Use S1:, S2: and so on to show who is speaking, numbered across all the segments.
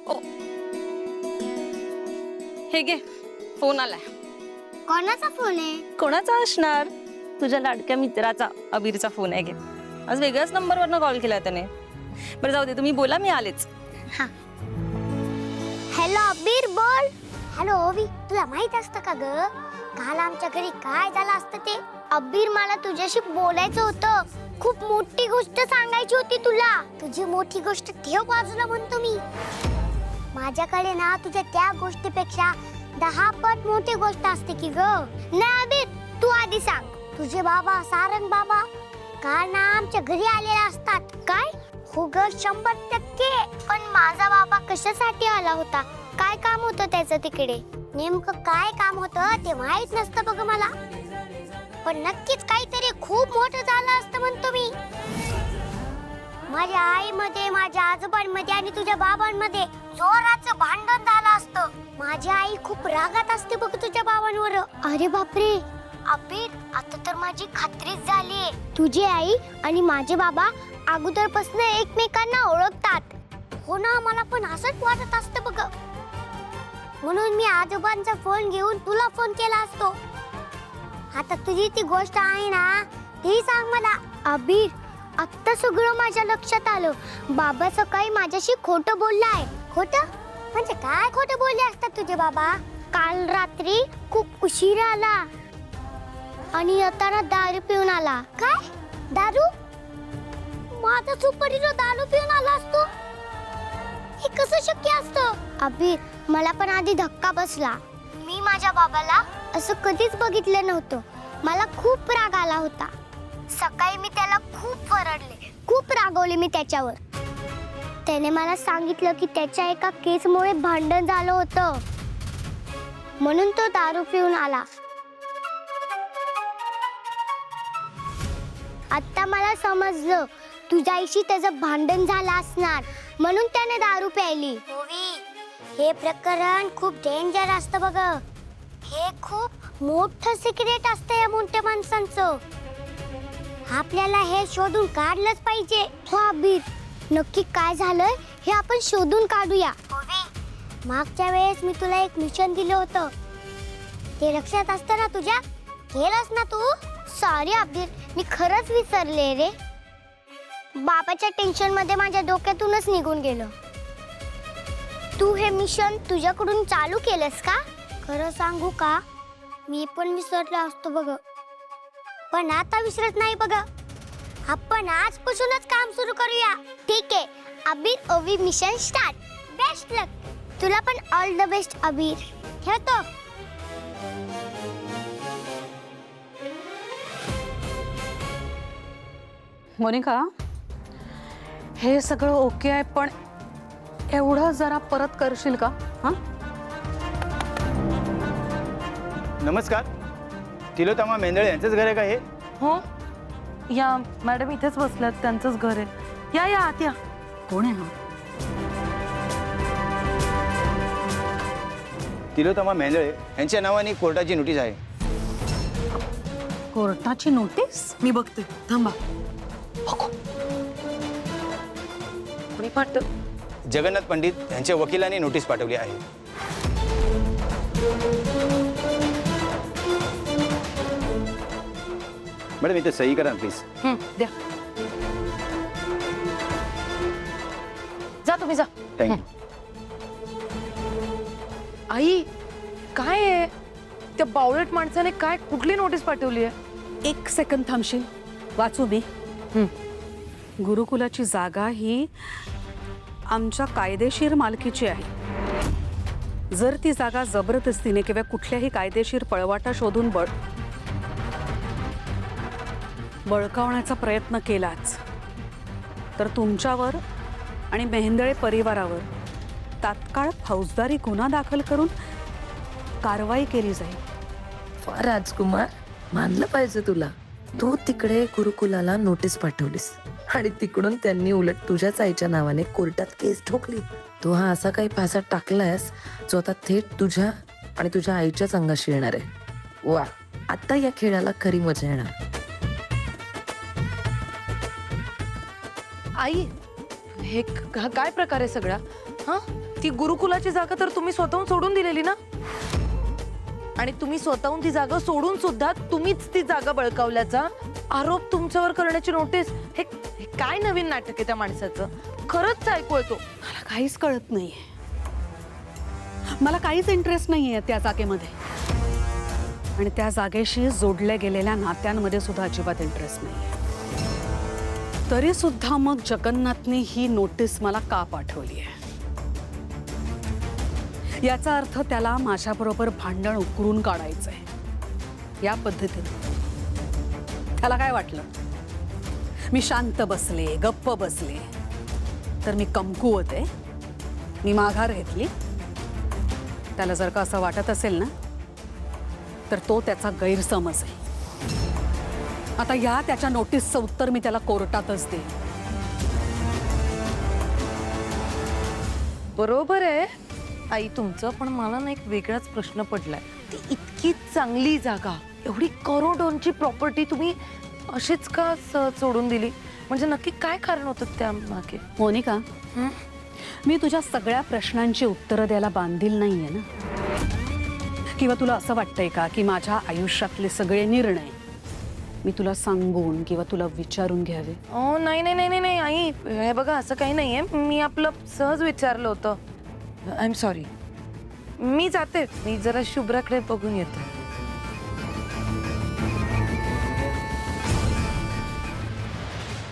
S1: ओ, हे घे, फोन आलाय.
S2: कोणाचा फोन आहे?
S1: कोणाचा असणार? तुझ्या लाडक्या मित्राचा, अबीरचा फोन आहे. घे, आज वेगळ्याच नंबरवरनं कॉल केला त्याने. बरं जाऊ दे, तुम्ही बोला, मी आलेच.
S2: हॅलो अबीर बोल. हॅलो ओवी, तुला माहित असतं का ग काल आमच्या घरी काय झालं असतं ते? अबीर, मला तुझ्याशी बोलायचं होतं. खूप मोठी गोष्ट सांगायची होती तुला. तुझी मोठी गोष्ट ठेव बाजूला म्हणतो मी. माझ्याकडे ना तुझ्या त्या गोष्टीपेक्षा 10 पट मोठी गोष्ट असते की ग. नाही अबीर, तू आधी सांग. तुझे बाबा सारंग बाबा काल ना आमच्या घरी आलेले असतात. काय? हो ग, 100%. पण माझा बाबा कशासाठी आला होता? काय काम होतं त्याचं तिकडे? नेमकं काय काम होतं ते माहित नसतं बघ मला. पण नक्कीच काहीतरी खूप मोठं झालं असतं म्हणतो मी. माझ्या आईमध्ये, माझ्या आजोबांमध्ये आणि तुझ्या बाबांमध्ये जोराचं भांडण झालं असतं. माझी आई खूप रागात असते बघ तुझ्या बाबांवर. अरे बापरे अबीर, आता तर माझी खात्रीच झालीये. तुझी आई आणि माझे बाबा अगोदरपासून एकमेकांना ओळखतात. हो ना, मला पण असंच वाटत असतं बघ. म्हणून मी आजोबांचा फोन घेऊन तुला फोन केला असतो. आता तुझी ती गोष्ट आहे ना, ती सांग मला. अबीर, आत्ता सगळं माझ्या लक्षात आलं. बाबा सकाळी माझ्याशी खोटं बोललाय. खोटं म्हणजे काय खोटं बोलले असतात तुझे बाबा? काल रात्री खूप उशीर आला आणि येताना दारू पिऊन आला. काय? दारू? माझा सुपरीला दारू पिऊन आला असतो? हे कसं शक्य असतं? अबीर, मला पण आधी धक्का बसला. मी माझ्या बाबाला असं कधीच बघितलं नव्हतं. मला खूप राग आला होता. सकाळी मी त्याला खूप वरडले, खूप रागवले मी त्याच्यावर. त्याने मला सांगितलं की त्याच्या एका केसमुळे भांडण झालं होतं, म्हणून तो दारू पिऊन आला. आता मला समजलं, तुझ्या आईशी त्याचं भांडण झालं असणार, म्हणून त्याने दारू प्यायली. हे प्रकरण खूप डेंजर असतं बघ. हे खूप मोठं सिक्रेट असतं या मोठ्या माणसांचं. आपल्याला हे शोधून काढलंच पाहिजे. हो अबीर, नक्की काय झालंय हे आपण शोधून काढूया. मागच्या वेळेस मी तुला एक मिशन दिलं होतं, ते लक्षात असतं ना तुझ्या? केलंस ना तू? सॉरी अबीर, मी खरंच विसरले रे. बाबाच्या टेन्शन मध्ये माझ्या डोक्यातूनच निघून गेलं. तू हे मिशन तुझ्याकडून चालू केलंस का? खरं सांगू का, मी पण विसरलो असतो बघ, पण आता विसरत नाही बघ. आपण आजपासूनच काम सुरू करूया. ठीक आहे अबीर, ओवी मिशन स्टार्ट. बेस्ट लक. तुला पण ऑल द बेस्ट अबीर. ठेवतो.
S3: मोनिका, हे सगळं ओके आहे, पण एवढं जरा परत करशील का? हा,
S4: नमस्कार, तिलोत्तमा मेंदळे यांचंच घर आहे का हे?
S3: हो, या मॅडम इथेच बसल्यात, त्यांचंच घर आहे. या या आत या. कोण आहे हा?
S4: तिलोत्तमा मेंदळे यांच्या नावाने कोर्टाची नोटीस आहे.
S3: कोर्टाची नोटीस? मी बघते, थांबा. कोणी पाठव?
S4: जगन्नाथ पंडित यांच्या वकिलांनी नोटीस पाठवली आहे. मॅडम इथे सही करा प्लीज.
S3: द्या. जा तुम्ही जा.
S4: थँक्यू.
S5: आई, काय आहे त्या बावळट माणसाने? काय कुठली नोटीस पाठवली आहे?
S3: एक सेकंद थांबशील, वाचू मी. गुरुकुलाची जागा ही आमच्या कायदेशीर मालकीची आहे. जर ती जागा जबरदस्तीने किंवा कुठल्याही कायदेशीर पळवाटा शोधून बळकावण्याचा प्रयत्न केलाच तर तुमच्यावर आणि मेहेंदळे परिवारावर तात्काळ फौजदारी गुन्हा दाखल करून कारवाई केली जाईल.
S6: राजकुमार, मानलं पाहिजे तुला. तू तिकडे गुरुकुलाला नोटीस पाठवलीस आणि तिकडून त्यांनी उलट तुझ्याच आईच्या नावाने कोर्टात केस ठोकली. तू हा असा काही फासा टाकलायस जो आता थेट तुझ्या आणि तुझ्या आईच्याच अंगाशी येणार आहे. वा, आता या खेळाला खरी मजा येणार.
S5: आई, हे काय प्रकार आहे सगळा? हा ती गुरुकुलाची जागा तर तुम्ही स्वतःहून सोडून दिलेली ना, आणि तुम्ही स्वतःहून ती जागा सोडून सुद्धा तुम्हीच ती जागा बळकावल्याचा आरोप तुमच्यावर करण्याची नोटीस. हे हे काय नवीन नाटक आहे त्या माणसाचं? खरंच ऐकू येतो.
S3: मला काहीच कळत नाहीये. मला काहीच इंटरेस्ट नाहीये त्या जागेमध्ये, आणि त्या जागेशी जोडल्या गेलेल्या नात्यांमध्ये सुद्धा अजिबात इंटरेस्ट नाहीये. तरी सुद्धा मग जगन्नाथने ही नोटीस मला का पाठवली आहे? याचा अर्थ त्याला माझ्याबरोबर भांडण उकरून काढायचंय या पद्धतीने. त्याला काय वाटलं, मी शांत बसले, गप्प बसले तर मी कमकुवत आहे, मी माघार घेतली? त्याला जर का असं वाटत असेल ना, तर तो त्याचा गैरसमज आहे. आता या त्याच्या नोटीसचं उत्तर मी त्याला कोर्टातच देईन.
S5: बरोबर आहे आई तुमचं, पण मला ना एक वेगळाच प्रश्न पडलाय. ती इतकी चांगली जागा, एवढी करोडोंची प्रॉपर्टी तुम्ही अशीच का सहज सोडून दिली? म्हणजे नक्की काय कारण होतं त्या मागे?
S3: मोनिका, मी तुझ्या सगळ्या प्रश्नांची उत्तरं द्यायला बांधील नाहीये ना. किंवा तुला असं वाटतंय का की माझ्या आयुष्यातले सगळे निर्णय मी तुला सांगून किंवा तुला विचारून घ्यावे?
S5: ओ नाही नाही नाही नाही आई, हे बघा असं काही नाहीये. मी आपलं सहज विचारलं होतं. I am sorry. मी जाते, मी जरा शुभ्राकडे बघून येते.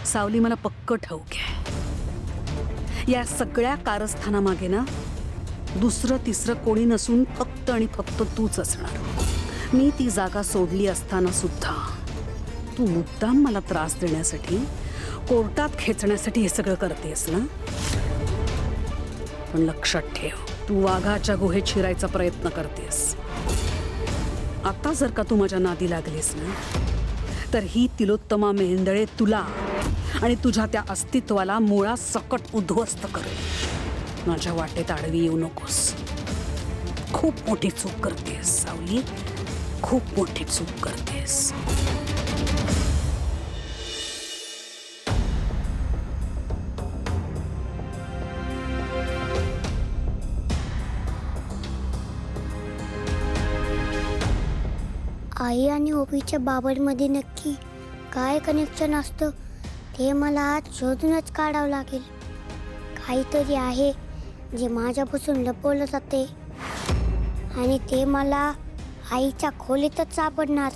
S3: सावली, मला पक्क ठाऊक आहे या सगळ्या कारस्थानामागे ना दुसरं तिसरं कोणी नसून फक्त आणि फक्त तूच असणार. मी ती जागा सोडली असताना सुद्धा तू मुद्दाम मला त्रास देण्यासाठी, कोर्टात खेचण्यासाठी हे सगळं करतेस ना. पण लक्षात ठेव, तू वाघाच्या गुहेत शिरायचा प्रयत्न करतेस. आता जर का तू माझ्या नादी लागलीस ना, तर ही तिलोत्तमा मेहेंदळे तुला आणि तुझ्या त्या अस्तित्वाला मुळासकट उद्ध्वस्त करेल. माझ्या वाटेत आडवी येऊ नकोस. खूप मोठी चूक करतेस सावली, खूप मोठी चूक करतेस.
S2: आई आणि ओबीच्या बाबांमध्ये नक्की काय कनेक्शन असतं ते मला आज शोधूनच काढावं लागेल. काहीतरी आहे जे माझ्यापासून लपवलं जाते आणि ते मला आईच्या खोलीतच सापडणार.